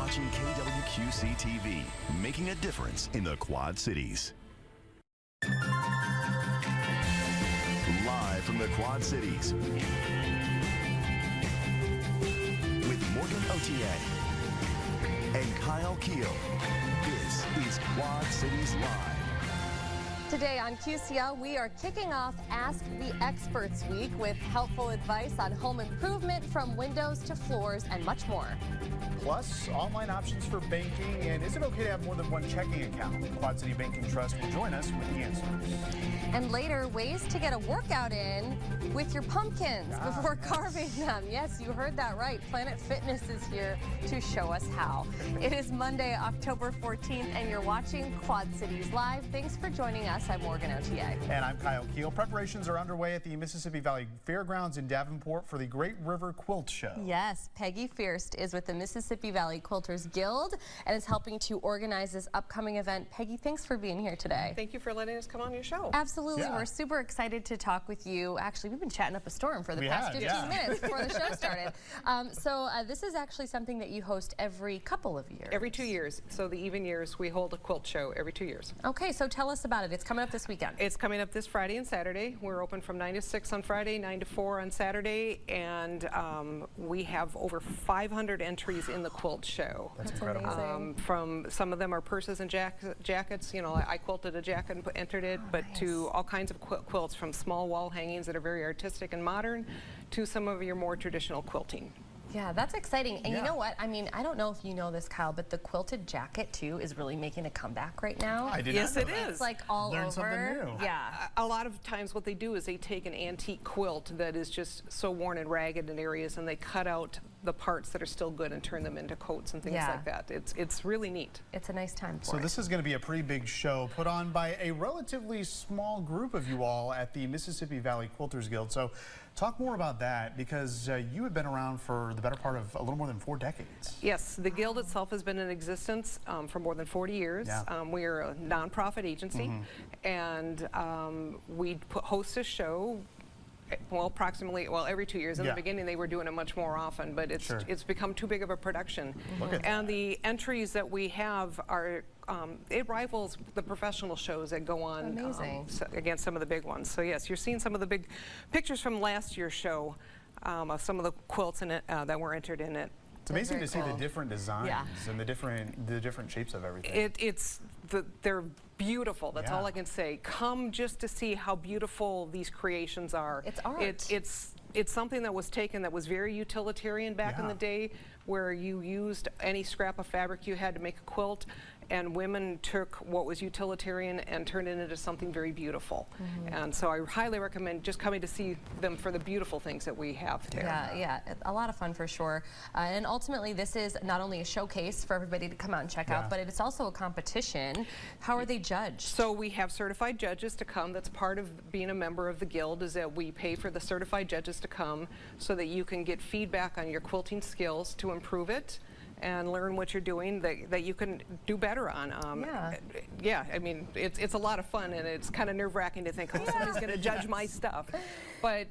watching KWQC TV, making a difference in the Quad Cities. Live from the Quad Cities, with Morgan Otier and Kyle Keel, this is Quad Cities Live. Today on QCL, we are kicking off Ask the Experts Week with helpful advice on home improvement from windows to floors and much more. Plus, online options for banking, and is it okay to have more than one checking account? Quad City Banking Trust will join us with the answers. And later, ways to get a workout in with your pumpkins before carving them. Yes, you heard that right. Planet Fitness is here to show us how. It is Monday, October 14th, and you're watching Quad Cities Live. Thanks for joining us. I'm Morgan Otier. And I'm Kyle Keel. Preparations are underway at the Mississippi Valley Fairgrounds in Davenport for the Great River Quilt Show. Yes, Peggy Fierst is with the Mississippi Valley Quilters Guild and is helping to organize this upcoming event. Peggy, thanks for being here today. Thank you for letting us come on your show. Absolutely. Yeah. We're super excited to talk with you. Actually, we've been chatting up a storm for the past 15 minutes before the show started. This is actually something that you host every couple of years. Every 2 years. So the even years, we hold a quilt show every 2 years. Okay, so tell us about it. It's coming up this weekend. It's coming up this Friday and Saturday. We're open from 9 to 6 on Friday, 9 to 4 on Saturday, and we have over 500 entries in the quilt show. That's incredible. From some of them are purses and jackets. You know, I quilted a jacket and entered it, but nice. to all kinds of quilts, from small wall hangings that are very artistic and modern to some of your more traditional quilting. Yeah, that's exciting. And you know what? I mean, I don't know if you know this, Kyle, but the quilted jacket, too, is really making a comeback right now. I did Yes, not know it that. is. It's like all Learn over. something new. Yeah. A lot of times what they do is they take an antique quilt that is just so worn and ragged in areas, and they cut out the parts that are still good and turn them into coats and things like that. It's really neat. It's a nice time for So it. this is going to be a pretty big show put on by a relatively small group of you all at the Mississippi Valley Quilters Guild. So talk more about that, because you have been around for the better part of a little more than 4 decades. Yes, the Guild itself has been in existence for more than 40 years. Yeah. We are a nonprofit agency, and we host a show. Well, approximately, every 2 years. In the beginning, they were doing it much more often, but it's become too big of a production. Look at and the entries that we have are, it rivals the professional shows that go on against some of the big ones. So yes, you're seeing some of the big pictures from last year's show of some of the quilts in it that were entered in it. It's amazing to see the different designs and the different shapes of everything. They're beautiful. That's all I can say. Come just to see how beautiful these creations are. It's art. It's something that was taken that was very utilitarian back in the day, where you used any scrap of fabric you had to make a quilt, and women took what was utilitarian and turned it into something very beautiful. And so I highly recommend just coming to see them for the beautiful things that we have there. Yeah, a lot of fun for sure. And ultimately, this is not only a showcase for everybody to come out and check out, but it's also a competition. How are they judged? So we have certified judges to come. That's part of being a member of the Guild, is that we pay for the certified judges to come so that you can get feedback on your quilting skills to improve it and learn what you're doing that you can do better on. I mean, it's a lot of fun, and it's kind of nerve-wracking to think, oh, somebody's going to judge my stuff. But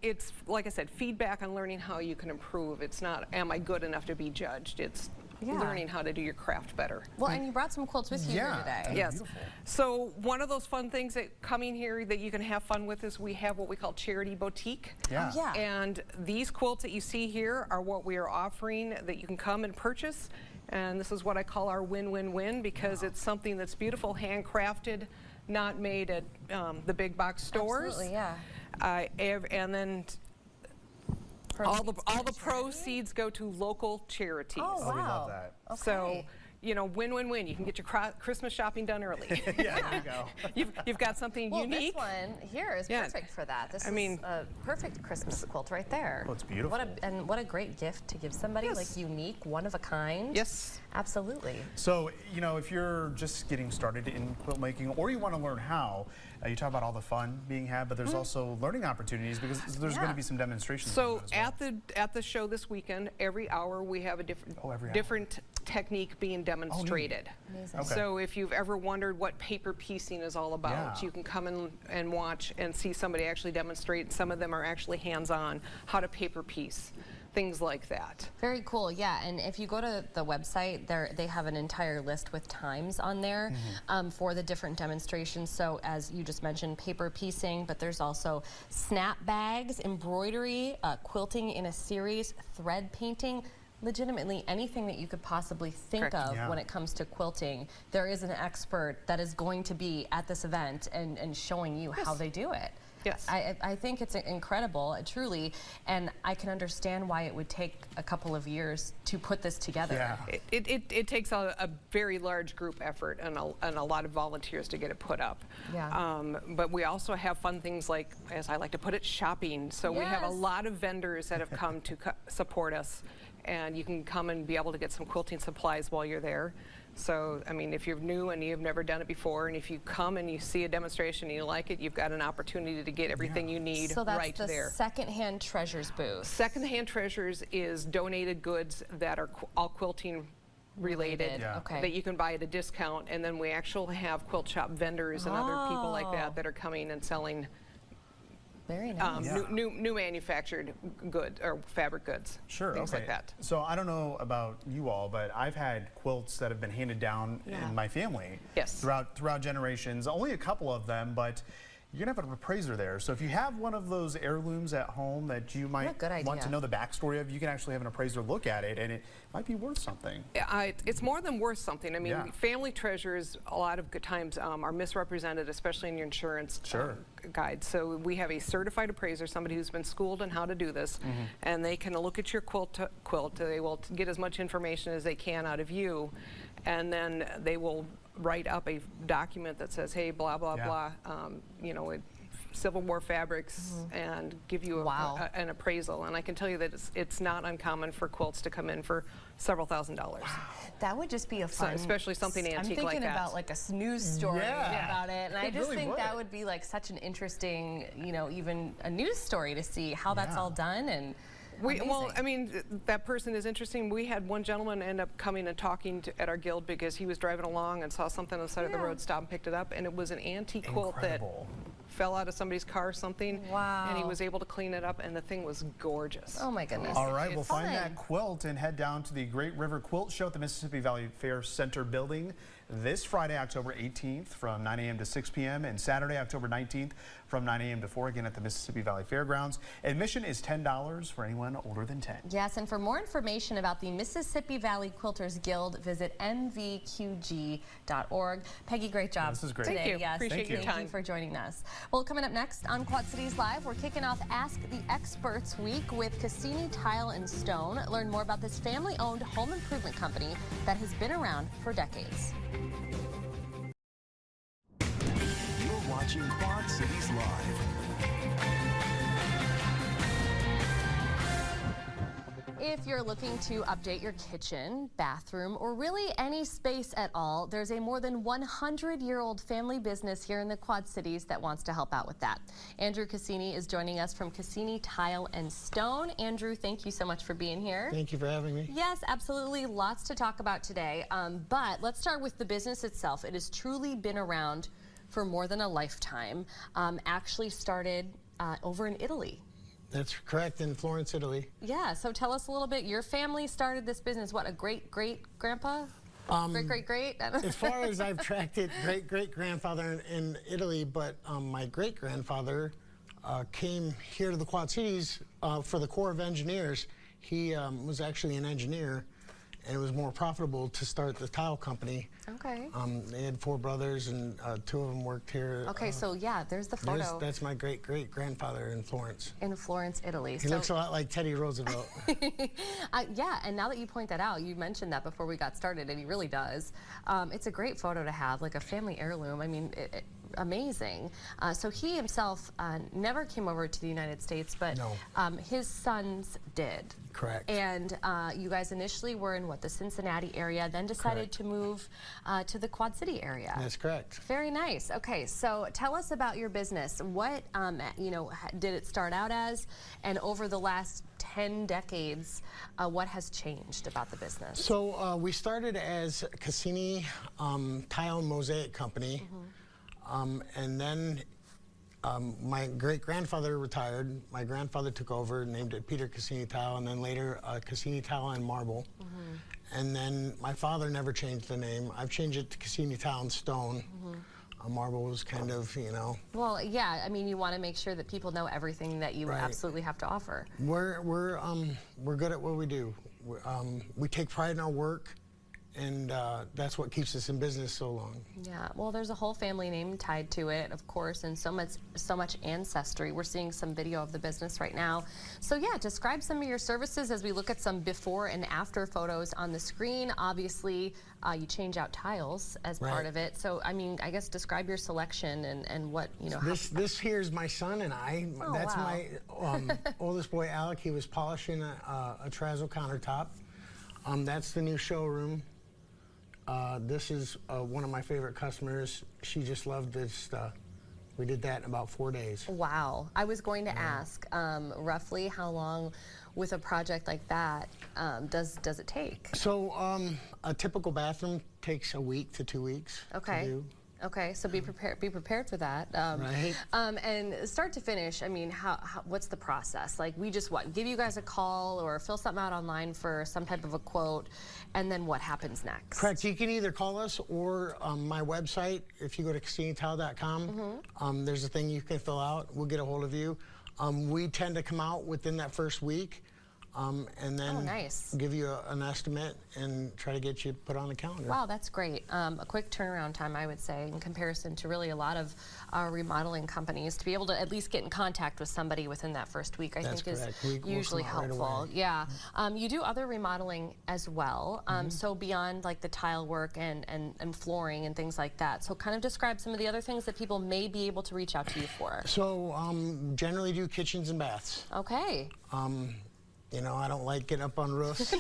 it's, like I said, feedback on learning how you can improve. It's not, am I good enough to be judged? It's learning how to do your craft better. Well, and you brought some quilts with you here today. Yes. So one of those fun things that coming here that you can have fun with is we have what we call Charity Boutique. And these quilts that you see here are what we are offering that you can come and purchase. And this is what I call our win-win-win, because it's something that's beautiful, handcrafted, not made at the big box stores. Absolutely, and then all the proceeds go to local charities. Oh, wow. We love that. Okay. So, you know, win-win-win. You can get your Christmas shopping done early. There you go. You've got something unique. This one here is perfect for that. This is a perfect Christmas quilt right there. Oh, it's beautiful. What a great gift to give somebody, like unique, one of a kind. Yes. Absolutely. So, you know, if you're just getting started in quilt making, or you want to learn how, you talk about all the fun being had, but there's also learning opportunities, because there's going to be some demonstrations. So at the show this weekend, every hour we have a different technique being demonstrated. Amazing. Okay. So if you've ever wondered what paper piecing is all about, you can come and watch and see somebody actually demonstrate. Some of them are actually hands-on how to paper piece. things like that. Very cool, yeah. And if you go to the website, they have an entire list with times on there for the different demonstrations. So as you just mentioned, paper piecing, but there's also snap bags, embroidery, quilting in a series, thread painting. Legitimately anything that you could possibly think Correct. of Yeah. when it comes to quilting, there is an expert that is going to be at this event and showing you how they do it. Yes. I think it's incredible, truly, and I can understand why it would take a couple of years to put this together. Yeah. It takes a very large group effort and a lot of volunteers to get it put up. Yeah. But we also have fun things like, as I like to put it, shopping. So we have a Yes. lot of vendors that have come to support us, and you can come and be able to get some quilting supplies while you're there. So, I mean, if you're new and you've never done it before, and if you come and you see a demonstration and you like it, you've got an opportunity to get everything you need So that's right the there. Secondhand Treasures booth. Secondhand Treasures is donated goods that are all quilting related Yeah. Okay. that you can buy at a discount, and then we actually have quilt shop vendors and other people like that are coming and selling Very nice. new manufactured goods or fabric goods, Sure, things okay. like that. So I don't know about you all, but I've had quilts that have been handed down Yeah. in my family Yes. throughout generations. Only a couple of them, but you're gonna have an appraiser there. So if you have one of those heirlooms at home that you might good want to idea. know the backstory of, you can actually have an appraiser look at it, and it might be worth something. It's more than worth something. I mean, Yeah. family treasures a lot of good times are misrepresented, especially in your insurance Sure. guide. So we have a certified appraiser, somebody who's been schooled in how to do this, and they can look at your quilt. They will get as much information as they can out of you, and then they will write up a document that says, hey, blah, blah, Yeah. blah, you know, Civil War fabrics, and give you Wow. an appraisal. And I can tell you that it's not uncommon for quilts to come in for several $1,000s. That would just be a So fun. especially something antique I'm like thinking that. about like a news story Yeah. about it, and I It just really think would. that would be like such an interesting, you know, even a news story to see how that's Yeah. all done and. Well, amazing. I mean, that person is interesting. We had one gentleman end up coming and talking at our guild because he was driving along and saw something on the side of the Yeah. road, stopped and picked it up, and it was an antique quilt that Incredible. fell out of somebody's car or something. Wow. And he was able to clean it up, and the thing was gorgeous. Oh my goodness. All right, we'll find Fun. that quilt and head down to the Great River Quilt Show at the Mississippi Valley Fair Center building this Friday, October 18th from 9 a.m. to 6 p.m. and Saturday, October 19th from 9 a.m. to 4, again at the Mississippi Valley Fairgrounds. Admission is $10 for anyone older than 10. Yes, and for more information about the Mississippi Valley Quilters Guild, visit mvqg.org. Peggy, great job. This is great. Today. Thank you. Yes, Appreciate your thank time. you for joining us. Well, coming up next on Quad Cities Live, we're kicking off Ask the Experts Week with Cassini Tile and Stone. Learn more about this family-owned home improvement company that has been around for decades. You're watching Quad Cities Live. If you're looking to update your kitchen, bathroom, or really any space at all, there's a more than 100-year-old family business here in the Quad Cities that wants to help out with that. Andrew Cassini is joining us from Cassini Tile and Stone. Andrew, thank you so much for being here. Thank you for having me. Yes, absolutely. Lots to talk about today. But let's start with the business itself. It has truly been around for more than a lifetime. Actually started over in Italy. That's correct, in Florence, Italy. Yeah, so tell us a little bit. Your family started this business, what, a great-great-grandpa? Great-great-great? As far as I've tracked it, great-great-grandfather in Italy, but my great-grandfather came here to the Quad Cities for the Corps of Engineers. He was actually an engineer, and it was more profitable to start the tile company. Okay. They had 4 brothers, and 2 of them worked here. Okay, so yeah, there's the photo That's my great-great-grandfather in Florence. in Florence, Italy. He looks a lot like Teddy Roosevelt. Yeah, and now that you point that out, you mentioned that before we got started, and he really does. It's a great photo to have, like a family heirloom. I mean, amazing. So he himself never came over to the United States, but No. His sons did. Correct. And you guys initially were in, what, the Cincinnati area, then decided Correct. to move to the Quad City area. That's correct. Very nice. Okay, so tell us about your business. What, did it start out as? And over the last 10 decades, what has changed about the business? So we started as Cassini Tile and Mosaic Company, and then My great-grandfather retired. My grandfather took over, named it Peter Cassini Tile, and then later Cassini Tile and Marble. And then my father never changed the name. I've changed it to Cassini Tile and Stone. Marble was kind of, you know. Well, yeah, I mean, you want to make sure that people know everything that you absolutely have to offer. We're good at what we do. We take pride in our work, and that's what keeps us in business so long. Yeah, well, there's a whole family name tied to it, of course, and so much ancestry. We're seeing some video of the business right now. So yeah, describe some of your services as we look at some before and after photos on the screen. Obviously, you change out tiles as part of it. So, I mean, I guess describe your selection and what, you know. This here is my son and I. Oh, that's wow. my oldest boy, Alec. He was polishing a terrazzo countertop. That's the new showroom. This is one of my favorite customers. She just loved this. We did that in about 4 days. Wow. I was going to ask, roughly how long with a project like that does it take? So a typical bathroom takes a week to 2 weeks to do. Okay, so be prepared for that. Right. And start to finish, I mean, what's the process? Like, we just give you guys a call or fill something out online for some type of a quote, and then what happens next? Correct. You can either call us or my website. If you go to CassiniTile.com, there's a thing you can fill out. We'll get a hold of you. We tend to come out within that first week. And then give you an estimate and try to get you put on the calendar. Wow, that's great. A quick turnaround time, I would say, in comparison to really a lot of remodeling companies. To be able to at least get in contact with somebody within that first week, I think is usually helpful. Yeah. You do other remodeling as well. So beyond like the tile work and flooring and things like that. So kind of describe some of the other things that people may be able to reach out to you for. So generally do kitchens and baths. Okay. You know, I don't like getting up on roofs.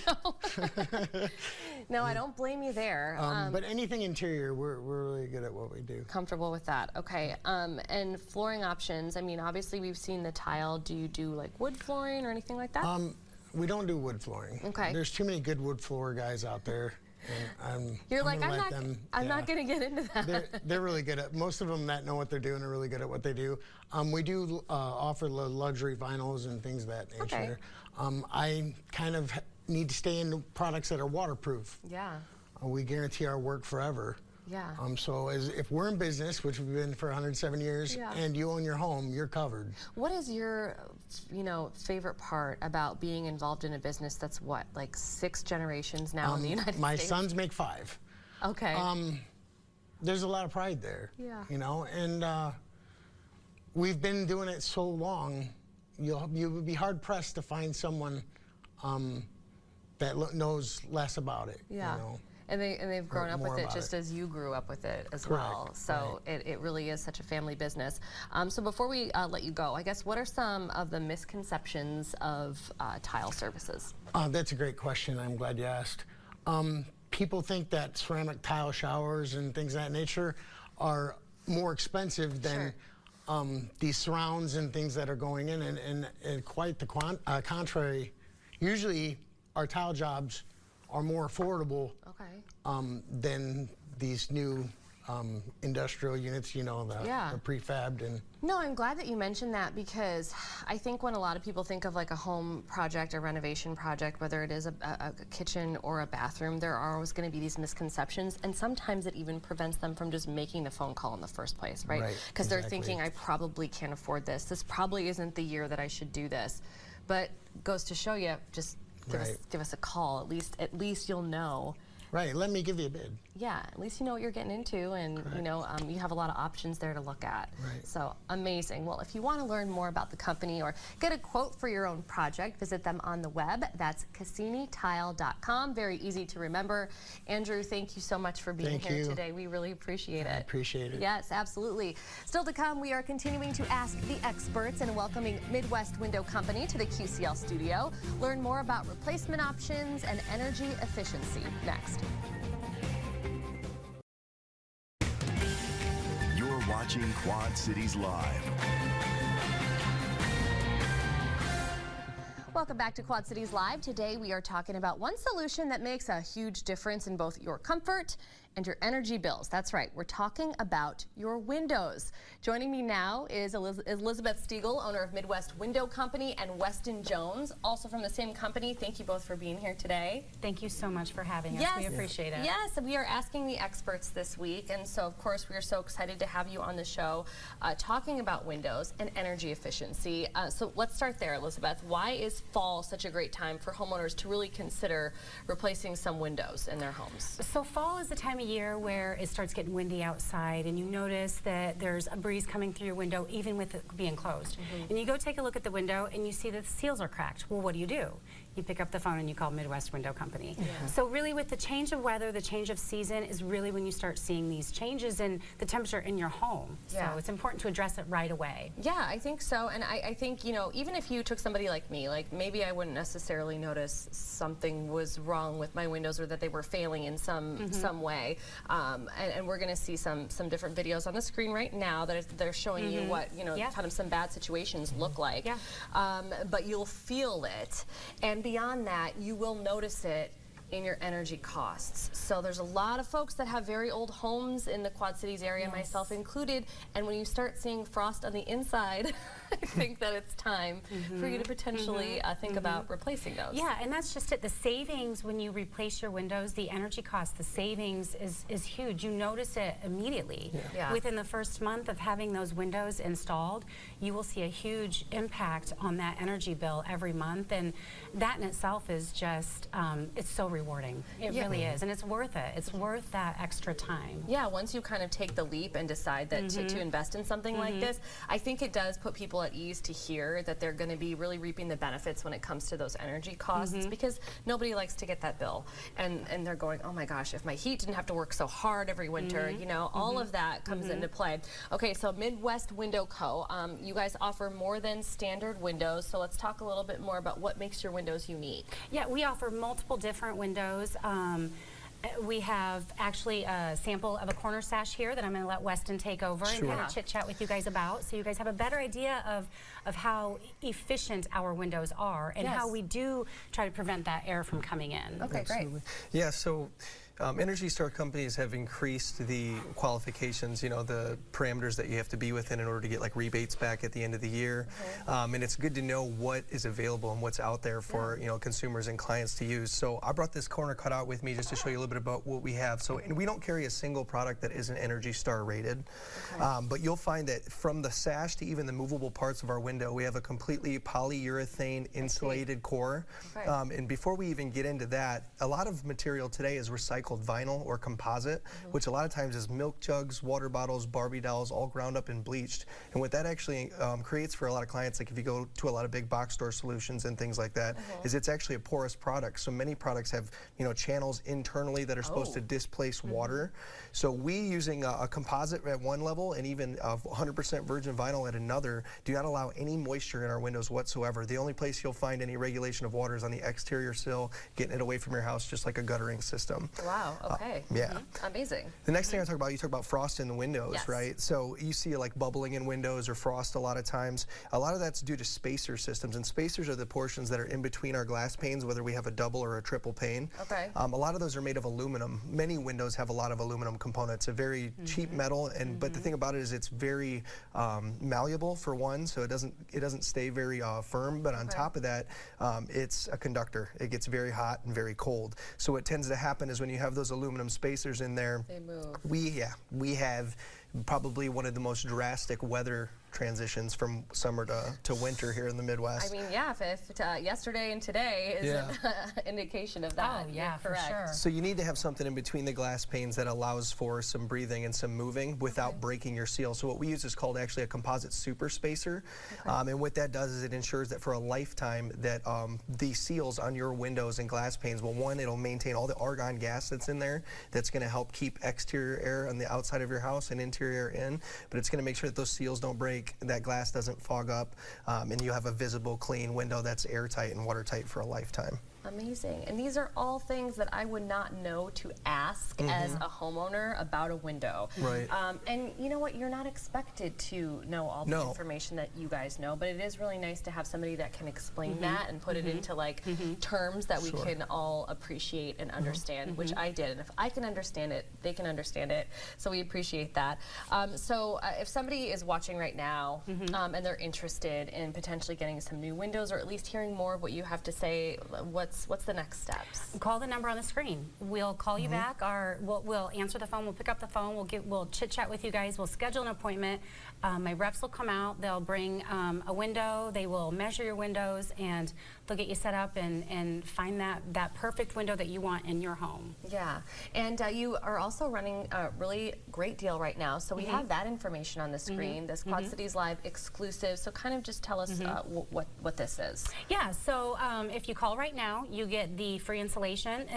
No, I don't blame you there. But anything interior, we're really good at what we do. Comfortable with that. Okay. And flooring options, I mean, obviously we've seen the tile. Do you do like wood flooring or anything like that? We don't do wood flooring. Okay. There's too many good wood floor guys out there. And I'm not going to get into that. They're really good at, most of them that know what they're doing are really good at what they do. We do offer luxury vinyls and things of that nature. I kind of need to stay in products that are waterproof. Yeah. We guarantee our work forever. Yeah. So if we're in business, which we've been for 107 years, and you own your home, you're covered. What is your, favorite part about being involved in a business that's what, like 6 generations now in the United States? My sons make 5. Okay. There's a lot of pride there. Yeah. You know, and we've been doing it so long, you would be hard pressed to find someone that knows less about it. Yeah. You know? And they've grown up with it just as you grew up with it as well. So it really is such a family business. So before we let you go, I guess what are some of the misconceptions of tile services? That's a great question. I'm glad you asked. People think that ceramic tile showers and things of that nature are more expensive than these surrounds and things that are going in, and quite the contrary. Usually our tile jobs are more affordable than these new industrial units, the prefabbed. And no, I'm glad that you mentioned that, because I think when a lot of people think of like a home project, a renovation project, whether it is a kitchen or a bathroom, there are always going to be these misconceptions, and sometimes it even prevents them from just making the phone call in the first place, right? Because they're thinking, I probably can't afford this. This probably isn't the year that I should do this. But goes to show you, just give us a call. At least you'll know. Right, let me give you a bid. Yeah, at least you know what you're getting into, and you have a lot of options there to look at. Right. So amazing. Well, if you want to learn more about the company or get a quote for your own project, visit them on the web. That's CassiniTile.com. Very easy to remember. Andrew, thank you so much for being here today. We really appreciate it. I appreciate it. Yes, absolutely. Still to come, we are continuing to ask the experts and welcoming Midwest Window Company to the QCL studio. Learn more about replacement options and energy efficiency next. You're watching Quad Cities Live. Welcome back to Quad Cities Live. Today we are talking about one solution that makes a huge difference in both your comfort and your energy bills. That's right, we're talking about your windows. Joining me now is Elizabeth Stiegel, owner of Midwest Window Company, and Weston Jones, also from the same company. Thank you both for being here today. Thank you so much for having us. Yes, We appreciate it. Yes, we are asking the experts this week, and so of course we are so excited to have you on the show talking about windows and energy efficiency. So let's start there, Elizabeth. Why is fall such a great time for homeowners to really consider replacing some windows in their homes? So fall is the time of year where it starts getting windy outside, and you notice that there's a breeze coming through your window even with it being closed. And you go take a look at the window and you see that the seals are cracked. Well, what do? You pick up the phone and you call Midwest Window Company. So really with the change of weather, the change of season is really when you start seeing these changes in the temperature in your home. Yeah. So it's important to address it right away. Yeah, I think so. And I think, you know, even if you took somebody like me, like maybe I wouldn't necessarily notice something was wrong with my windows or that they were failing in some way. And we're going to see some different videos on the screen right now that they're showing you what, you know, kind of some bad situations look like. But you'll feel it. And beyond that, you will notice it in your energy costs. So there's a lot of folks that have very old homes in the Quad Cities area, myself included, and when you start seeing frost on the inside, I think that it's time for you to potentially think about replacing those. Yeah, and that's just it. The savings when you replace your windows, the energy cost, the savings is huge. You notice it immediately. Yeah. Within the first month of having those windows installed, you will see a huge impact on that energy bill every month, and that in itself is just, it's so rewarding. It really is, and it's worth it. It's worth that extra time. Yeah, once you kind of take the leap and decide that to invest in something like this, I think it does put people at ease to hear that they're going to be really reaping the benefits when it comes to those energy costs, because nobody likes to get that bill and they're going, oh my gosh, if my heat didn't have to work so hard every winter, you know, all of that comes into play. Okay, so Midwest Window Co., you guys offer more than standard windows, so let's talk a little bit more about what makes your windows unique. Yeah, we offer multiple different windows. We have actually a sample of a corner sash here that I'm going to let Weston take over and kind of chit chat with you guys about, so you guys have a better idea of how efficient our windows are and how we do try to prevent that air from coming in. Okay, great. Yeah, so Energy Star companies have increased the qualifications, you know, the parameters that you have to be within in order to get like rebates back at the end of the year. And it's good to know what is available and what's out there for, you know, consumers and clients to use. So I brought this corner cutout with me just to show you a little bit about what we have. So and we don't carry a single product that isn't Energy Star rated. But you'll find that from the sash to even the movable parts of our window, we have a completely polyurethane insulated core. And before we even get into that, a lot of material today is recycled vinyl or composite, which a lot of times is milk jugs, water bottles, Barbie dolls, all ground up and bleached. And what that actually creates for a lot of clients, like if you go to a lot of big box store solutions and things like that, is it's actually a porous product. So many products have, you know, channels internally that are supposed to displace water. So we, using a composite at one level and even 100% virgin vinyl at another, do not allow any moisture in our windows whatsoever. The only place you'll find any regulation of water is on the exterior sill, getting it away from your house, just like a guttering system. Wow, okay. Amazing. The next thing I talk about, you talk about frost in the windows, right? So you see like bubbling in windows or frost a lot of times. A lot of that's due to spacer systems, and spacers are the portions that are in between our glass panes, whether we have a double or a triple pane. A lot of those are made of aluminum. Many windows have a lot of aluminum components, a very cheap metal, and but the thing about it is it's very malleable for one, so it doesn't stay very firm, but on top of that, it's a conductor. It gets very hot and very cold. So what tends to happen is when you have those aluminum spacers in there, they move. We have probably one of the most drastic weather transitions from summer to winter here in the Midwest. I mean, yeah, if yesterday and today is an indication of that. Oh, yeah, for sure. So you need to have something in between the glass panes that allows for some breathing and some moving without breaking your seal. So what we use is called actually a composite super spacer. And what that does is it ensures that for a lifetime that the seals on your windows and glass panes, well, one, it'll maintain all the argon gas that's in there that's going to help keep exterior air on the outside of your house and interior air in, but it's going to make sure that those seals don't break, that glass doesn't fog up, and you have a visible, clean window that's airtight and watertight for a lifetime. Amazing. And these are all things that I would not know to ask as a homeowner about a window. Right. And you know what? You're not expected to know all the information that you guys know, but it is really nice to have somebody that can explain that and put it into like terms that we can all appreciate and understand, which I did. And if I can understand it, they can understand it. So we appreciate that. So if somebody is watching right now and they're interested in potentially getting some new windows or at least hearing more of what you have to say, what's the next steps? Call the number on the screen. We'll call you back, or we'll answer the phone. We'll pick up the phone. We'll chit chat with you guys. We'll schedule an appointment. My reps will come out. They'll bring a window. They will measure your windows, and they'll get you set up and find that perfect window that you want in your home. Yeah, and you are also running a really great deal right now. So we have that information on the screen. This Quad Cities Live exclusive. So kind of just tell us what this is. Yeah. So if you call right now, you get the free installation.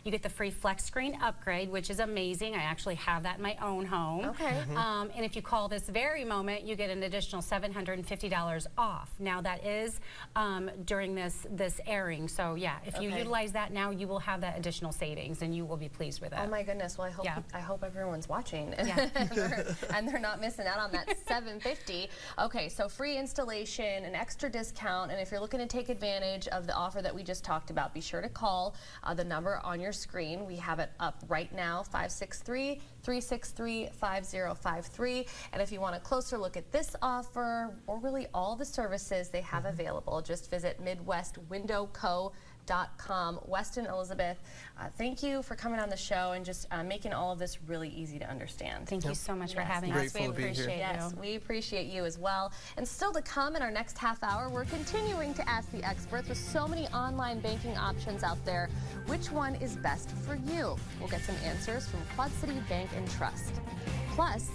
You get the free flex screen upgrade, which is amazing. I actually have that in my own home. Okay. And if you call this very moment, you get an additional $750 off. Now that is during this airing. So yeah, if you utilize that now, you will have that additional savings, and you will be pleased with it. Oh my goodness! Well, I hope everyone's watching and they're not missing out on that $750. Okay, so free installation, an extra discount, and if you're looking to take advantage of the offer that we just talked about, be sure to call the number on your screen. We have it up right now, 563-363-5053. And if you want a closer look at this offer or really all the services they have available, just visit MidwestWindowCo.com. Weston, Elizabeth, thank you for coming on the show and just making all of this really easy to understand. Thank you so much for having us. Grateful We to be here. appreciate Yes, you. we appreciate you as well. And still to come in our next half hour, we're continuing to ask the experts with so many online banking options out there, which one is best for you? We'll get some answers from Quad City Bank and Trust. Plus,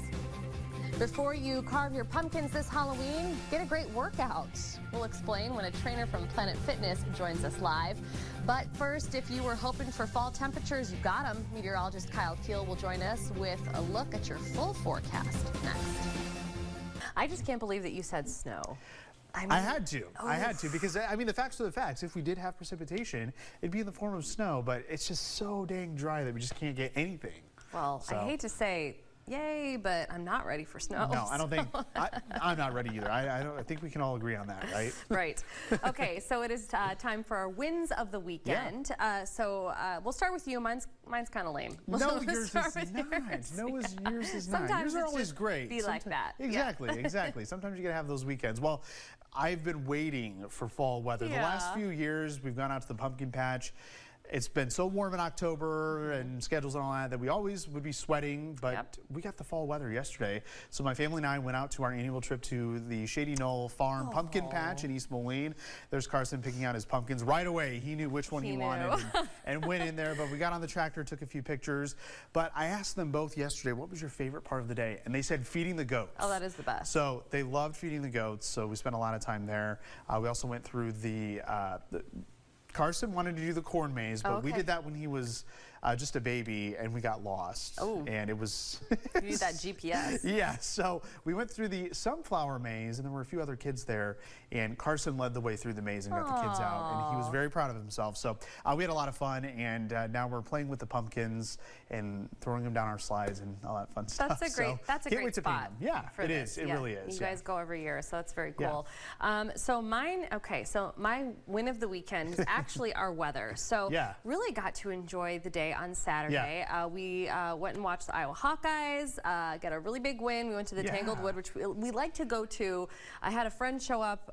before you carve your pumpkins this Halloween, get a great workout. We'll explain when a trainer from Planet Fitness joins us live. But first, if you were hoping for fall temperatures, you got them. Meteorologist Kyle Keel will join us with a look at your full forecast next. I just can't believe that you said snow. I had to because I mean the facts are the facts. If we did have precipitation, it'd be in the form of snow, but it's just so dang dry that we just can't get anything. Well, I hate to say yay, but I'm not ready for snow. No, I don't think I'm not ready either. I think we can all agree on that, right? Right. Okay, so it is time for our wins of the weekend. So we'll start with you. Mine's kind of lame. No, yours is not. No, yours is not. Sometimes Yours are it's always just great. be like that. Exactly, exactly. Sometimes you gotta have those weekends. Well, I've been waiting for fall weather. The last few years, we've gone out to the pumpkin patch. It's been so warm in October and schedules and all that we always would be sweating, but we got the fall weather yesterday. So my family and I went out to our annual trip to the Shady Knoll Farm Pumpkin Patch in East Moline. There's Carson picking out his pumpkins right away. He knew which one he wanted and went in there, but we got on the tractor, took a few pictures. But I asked them both yesterday, what was your favorite part of the day? And they said feeding the goats. Oh, that is the best. So they loved feeding the goats, so we spent a lot of time there. We also went through the Carson wanted to do the corn maze, but we did that when he was just a baby, and we got lost. Oh. And it was... You need that GPS. Yeah, so we went through the sunflower maze, and there were a few other kids there, and Carson led the way through the maze and got the kids out, and he was very proud of himself. So we had a lot of fun, and now we're playing with the pumpkins and throwing them down our slides and all that fun stuff. That's a great, Can't wait to paint spot. them. Yeah, for it this. is. It really is. You guys go every year, so that's very cool. So mine, so my win of the weekend is actually our weather. So really got to enjoy the day on Saturday. We went and watched the Iowa Hawkeyes, got a really big win. We went to the Tangled Wood, which we like to go to. I had a friend show up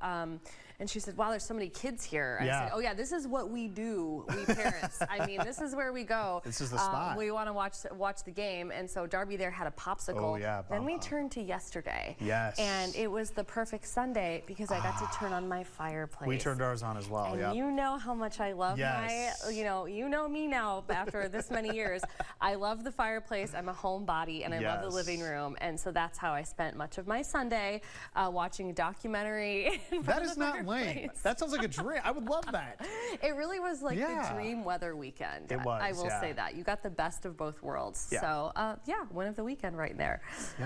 and she said, wow, there's so many kids here. I said, oh yeah, this is what we do, we parents. I mean, this is where we go. This is the spot. We want to watch the game. And so Darby there had a popsicle. Oh yeah, Then we turned to yesterday. Yes. And it was the perfect Sunday because I got to turn on my fireplace. We turned ours on as well, and you know how much I love my, you know me now after this many years. I love the fireplace. I'm a homebody and I love the living room. And so that's how I spent much of my Sunday watching a documentary. That is not Lane. That sounds like a dream. I would love that. It really was like Yeah. the dream weather weekend. It was, I will yeah. say that. You got the best of both worlds. Yeah. So, yeah, win of the weekend right there.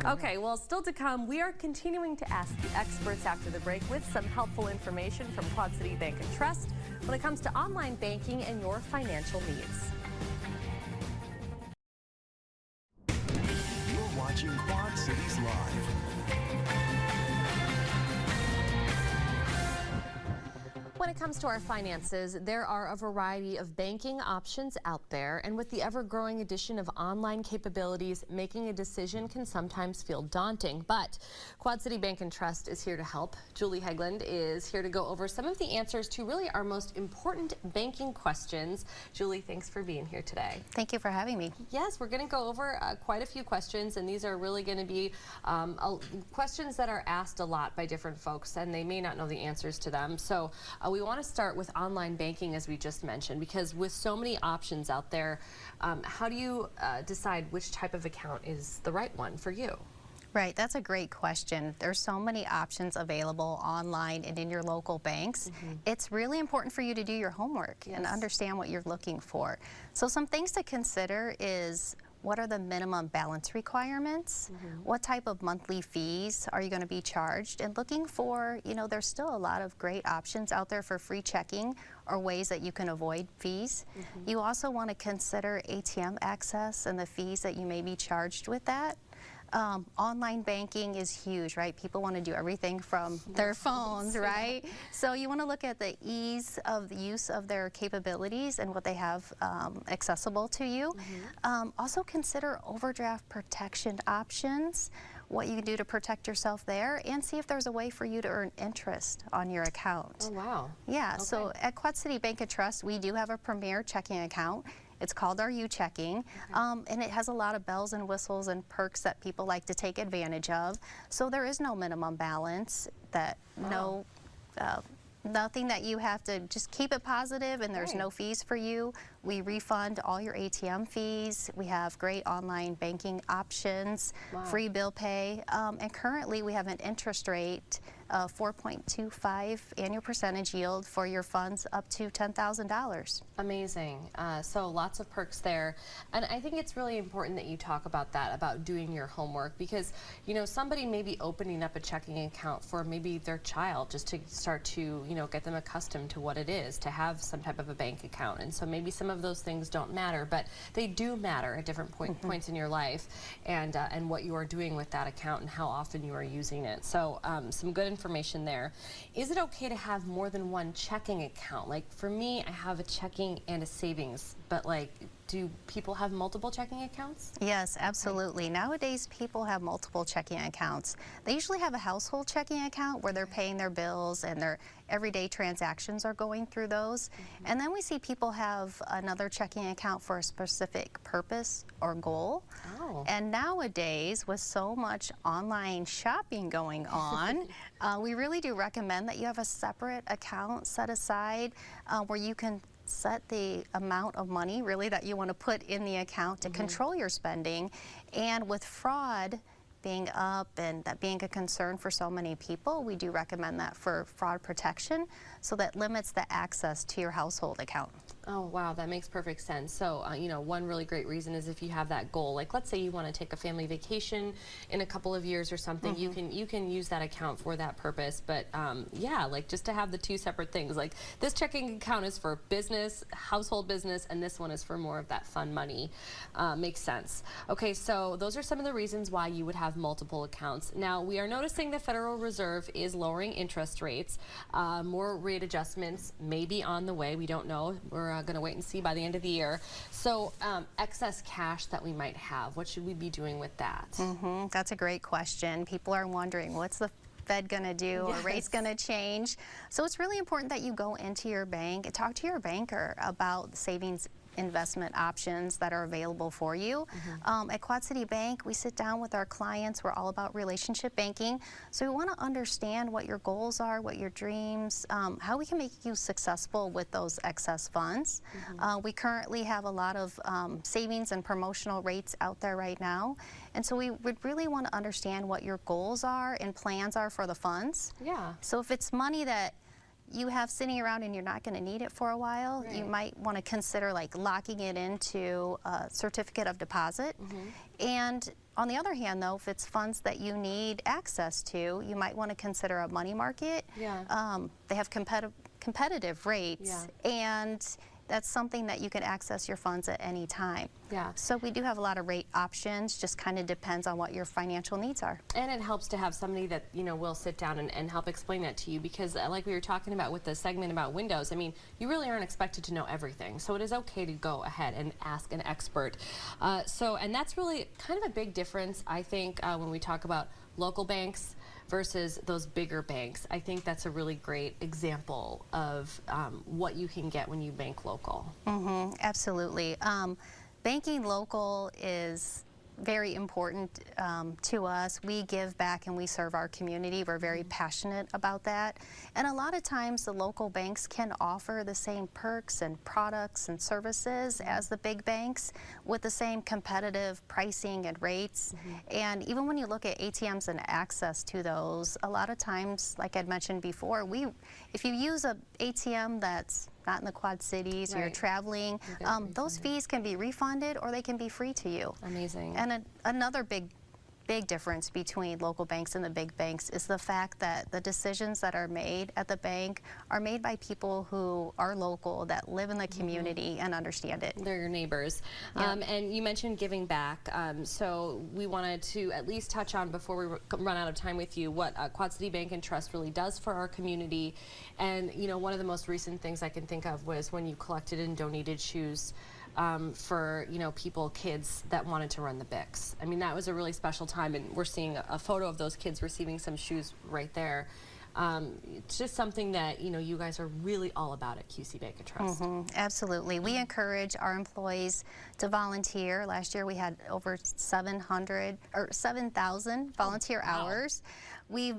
Okay, well, still to come, we are continuing to ask the experts after the break with some helpful information from Quad City Bank and Trust when it comes to online banking and your financial needs. You're watching Quad Cities Live. When it comes to our finances, there are a variety of banking options out there, and with the ever-growing addition of online capabilities, making a decision can sometimes feel daunting. But Quad City Bank and Trust is here to help. Julie Hegland is here to go over some of the answers to really our most important banking questions. Julie, thanks for being here today. Thank you for having me. Yes, we're going to go over quite a few questions, and these are really going to be questions that are asked a lot by different folks, and they may not know the answers to them. So we want to start with online banking, as we just mentioned, because with so many options out there, how do you decide which type of account is the right one for you? Right, that's a great question. There's so many options available online and in your local banks. It's really important for you to do your homework and understand what you're looking for. So some things to consider is, what are the minimum balance requirements? What type of monthly fees are you going to be charged? And looking for, you know, there's still a lot of great options out there for free checking or ways that you can avoid fees. You also want to consider ATM access and the fees that you may be charged with that. Online banking is huge, right? People want to do everything from their phones, right? So you want to look at the ease of the use of their capabilities and what they have accessible to you. Also consider overdraft protection options, what you can do to protect yourself there, and see if there's a way for you to earn interest on your account. Oh, wow. Yeah, so at Quad City Bank and Trust, we do have a premier checking account. It's called our U-Checking, and it has a lot of bells and whistles and perks that people like to take advantage of. So there is no minimum balance, nothing that you have to, just keep it positive, and there's no fees for you. We refund all your ATM fees. We have great online banking options, free bill pay, and currently we have an interest rate of 4.25 annual percentage yield for your funds up to $10,000. Amazing. So lots of perks there. And I think it's really important that you talk about that, about doing your homework, because, you know, somebody may be opening up a checking account for maybe their child just to start to, you know, get them accustomed to what it is to have some type of a bank account. And so maybe some of those things don't matter, but they do matter at different points in your life, and what you are doing with that account and how often you are using it. So some good information there. Is it okay to have more than one checking account? Like for me, I have a checking and a savings, but like, do people have multiple checking accounts? Yes, absolutely. Nowadays, people have multiple checking accounts. They usually have a household checking account where they're paying their bills and their everyday transactions are going through those. And then we see people have another checking account for a specific purpose or goal. And nowadays, with so much online shopping going on, we really do recommend that you have a separate account set aside where you can set the amount of money really that you want to put in the account to control your spending. And with fraud being up and that being a concern for so many people, we do recommend that for fraud protection, so that limits the access to your household account. Oh, wow, that makes perfect sense. So, you know, one really great reason is if you have that goal, like let's say you want to take a family vacation in a couple of years or something, you can use that account for that purpose. But yeah, like just to have the two separate things, like this checking account is for business, household business, and this one is for more of that fun money. Makes sense. Okay, so those are some of the reasons why you would have multiple accounts. Now, we are noticing the Federal Reserve is lowering interest rates. More rate adjustments may be on the way. We don't know. We're going to wait and see by the end of the year. So excess cash that we might have, what should we be doing with that? That's a great question. People are wondering, what's the Fed going to do? Are rates going to change? So it's really important that you go into your bank and talk to your banker about savings investment options that are available for you. At Quad City Bank, we sit down with our clients. We're all about relationship banking. So we want to understand what your goals are, what your dreams, how we can make you successful with those excess funds. We currently have a lot of savings and promotional rates out there right now. And so we would really want to understand what your goals are and plans are for the funds. Yeah. So if it's money that you have sitting around and you're not going to need it for a while, you might want to consider like locking it into a certificate of deposit. And on the other hand, though, if it's funds that you need access to, you might want to consider a money market. They have competitive rates, and that's something that you can access your funds at any time. So we do have a lot of rate options, just kind of depends on what your financial needs are. And it helps to have somebody that, you know, will sit down and help explain that to you, because like we were talking about with the segment about windows, I mean, you really aren't expected to know everything. So it is okay to go ahead and ask an expert. And that's really kind of a big difference, I think, when we talk about local banks versus those bigger banks. I think that's a really great example of what you can get when you bank local. Absolutely. Banking local is very important to us. We give back and we serve our community. We're very passionate about that. And a lot of times the local banks can offer the same perks and products and services as the big banks with the same competitive pricing and rates. And even when you look at ATMs and access to those, a lot of times, like I'd mentioned before, if you use an ATM that's not in the Quad Cities, or you're traveling, those fees can be refunded or they can be free to you. Amazing. And another big difference between local banks and the big banks is the fact that the decisions that are made at the bank are made by people who are local, that live in the community and understand it. They're your neighbors. And you mentioned giving back, so we wanted to at least touch on, before we run out of time with you, what Quad City Bank and Trust really does for our community. And you know, one of the most recent things I can think of was when you collected and donated shoes for, you know, kids that wanted to run the Bix. I mean, that was a really special time, and we're seeing a photo of those kids receiving some shoes right there. It's just something that, you know, you guys are really all about at QC Bank and Trust. Absolutely. We encourage our employees to volunteer. Last year we had over 7,000 volunteer hours. We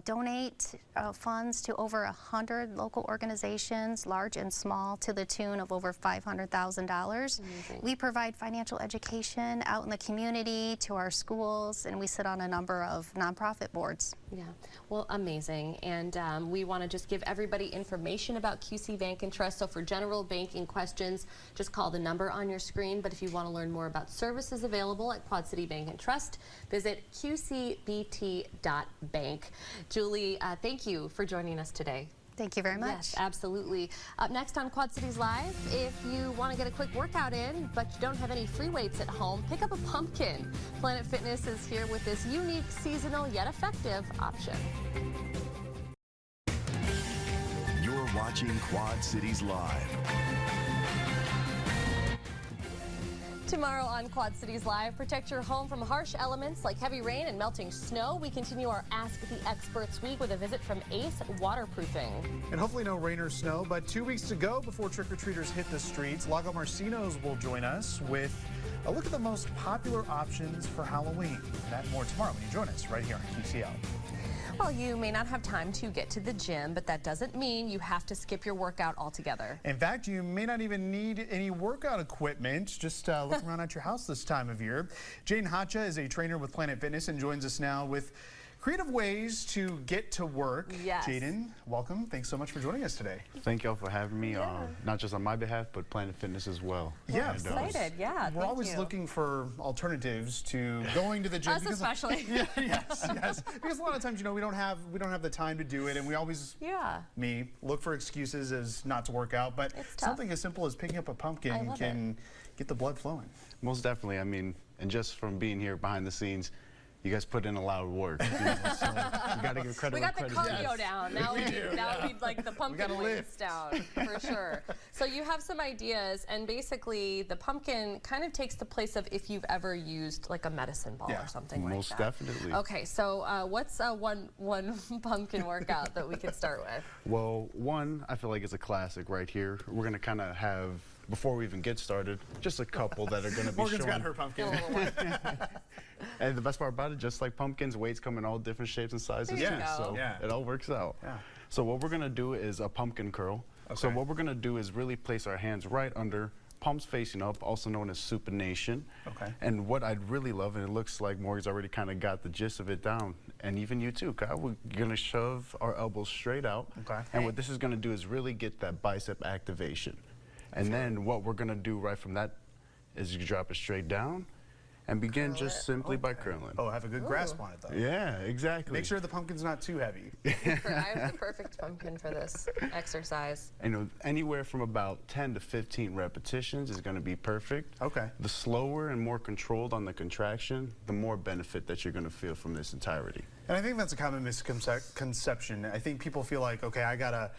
donate funds to over 100 local organizations, large and small, to the tune of over $500,000. We provide financial education out in the community to our schools, and we sit on a number of nonprofit boards. Well, amazing. And we want to just give everybody information about QC Bank and Trust. So for general banking questions, just call the number on your screen. But if you want to learn more about services available at Quad City Bank and Trust, visit qcbt.bank. Julie, thank you for joining us today. Thank you very much. Yes, absolutely. Up next on Quad Cities Live, if you want to get a quick workout in, but you don't have any free weights at home, pick up a pumpkin. Planet Fitness is here with this unique, seasonal, yet effective option. You're watching Quad Cities Live. Tomorrow on Quad Cities Live, protect your home from harsh elements like heavy rain and melting snow. We continue our Ask the Experts week with a visit from Ace Waterproofing. And hopefully no rain or snow, but 2 weeks to go before trick-or-treaters hit the streets. Lago Marcinos will join us with a look at the most popular options for Halloween. That and more tomorrow when you join us right here on QCL. Well, you may not have time to get to the gym, but that doesn't mean you have to skip your workout altogether. In fact, you may not even need any workout equipment. Just look around at your house this time of year. Jaden Hacha is a trainer with Planet Fitness and joins us now with creative ways to get to work. Yes. Jaden, welcome. Thanks so much for joining us today. Thank y'all for having me, not just on my behalf, but Planet Fitness as well. Yeah, I'm excited. Yeah, we're always looking for alternatives to going to the gym. Us especially. Yes. Because a lot of times, you know, we don't have the time to do it, and we always, look for excuses as not to work out. But something as simple as picking up a pumpkin can get the blood flowing. Most definitely. I mean, and just from being here behind the scenes, you guys put in a lot of work. You know, so you got to give credit. We got the cardio down. Now we need like the pumpkin weights down for sure. So you have some ideas, and basically the pumpkin kind of takes the place of if you've ever used like a medicine ball or something like that. Most definitely. Okay, so what's one pumpkin workout that we could start with? Well, one I feel like is a classic right here. We're gonna kind of have, before we even get started, just a couple that are going to be Morgan's showing. got her pumpkin. And the best part about it, just like pumpkins, weights come in all different shapes and sizes too, so it all works out. So what we're going to do is a pumpkin curl. So what we're going to do is really place our hands right under palms facing up, also known as supination. Okay. And what I'd really love, and it looks like Morgan's already kind of got the gist of it down, and even you too, Kyle, we're going to shove our elbows straight out. Okay. And what this is going to do is really get that bicep activation. And then what we're going to do right from that is you drop it straight down and begin just simply by curling. Oh, have a good grasp on it, though. Yeah, exactly. Make sure the pumpkin's not too heavy. I have the perfect pumpkin for this exercise. You know, anywhere from about 10 to 15 repetitions is going to be perfect. Okay. The slower and more controlled on the contraction, the more benefit that you're going to feel from this entirety. And I think that's a common misconception. I think people feel like, okay, I gotta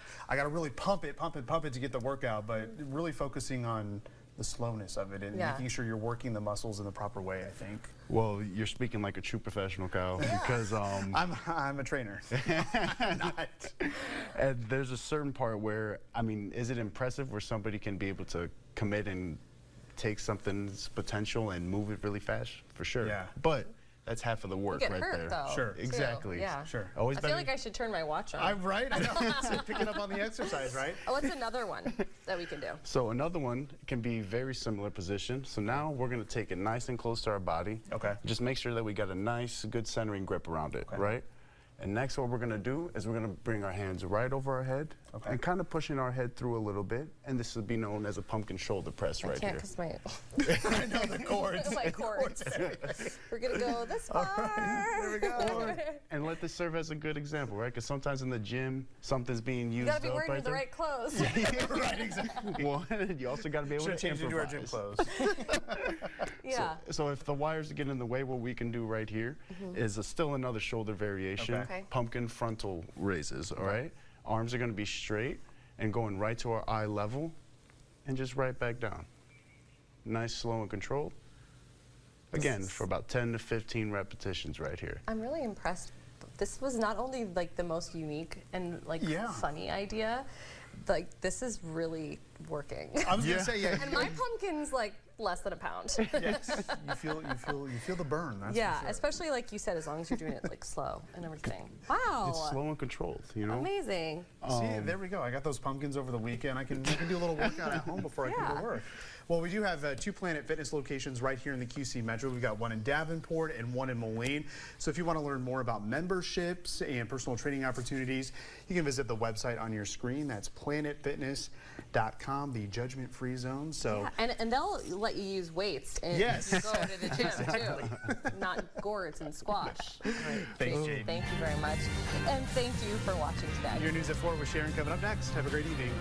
really pump it to get the workout, but really focusing on the slowness of it and making sure you're working the muscles in the proper way, I think. Well, you're speaking like a true professional, Kyle, because I'm a trainer. Not. and there's a certain part where, I mean, is it impressive where somebody can be able to commit and take something's potential and move it really fast? For sure. Yeah. But that's half of the work Get right hurt, there. though. Sure. too. Exactly. Yeah. Sure. Always I feel better. like I should turn my watch on. I'm right. I know. It's picking up on the exercise, right? Oh, what's another one that we can do? So another one can be very similar position. So now we're going to take it nice and close to our body. Okay. Just make sure that we got a nice, good centering grip around it, right? And next what we're going to do is we're going to bring our hands right over our head and kind of pushing our head through a little bit. And this will be known as a pumpkin shoulder press right I can't here. because my, I know the chords. my cords. We're going to go this far. There we go. And let this serve as a good example, right? Because sometimes in the gym, something's being used You got to be up wearing right the there. right clothes. Right, exactly. One, you also got to be able Should to have changed into our gym improvise. clothes. Yeah. So if the wires get in the way, what we can do right here is still another shoulder variation, Okay. pumpkin frontal raises, all right? Arms are going to be straight and going right to our eye level and just right back down. Nice, slow, and controlled. Again, for about 10 to 15 repetitions right here. I'm really impressed. This was not only like the most unique and like funny idea, like this is really working. I was gonna say, And my pumpkin's like less than a pound. Yes, you feel the burn. That's Yeah, for sure. especially like you said, as long as you're doing it like slow and everything. Wow. It's slow and controlled, you know? Amazing. See, there we go. I got those pumpkins over the weekend. I can do a little workout at home before I can go to work. Well, we do have 2 Planet Fitness locations right here in the QC Metro. We've got one in Davenport and one in Moline. So if you want to learn more about memberships and personal training opportunities, you can visit the website on your screen. That's planetfitness.com, the judgment-free zone. So And they'll let you use weights and Yes. you go to the gym too, not gourds and squash. Thanks, Jamie. Thank you very much, and thank you for watching today. your News at 4 with Sharon coming up next. Have a great evening.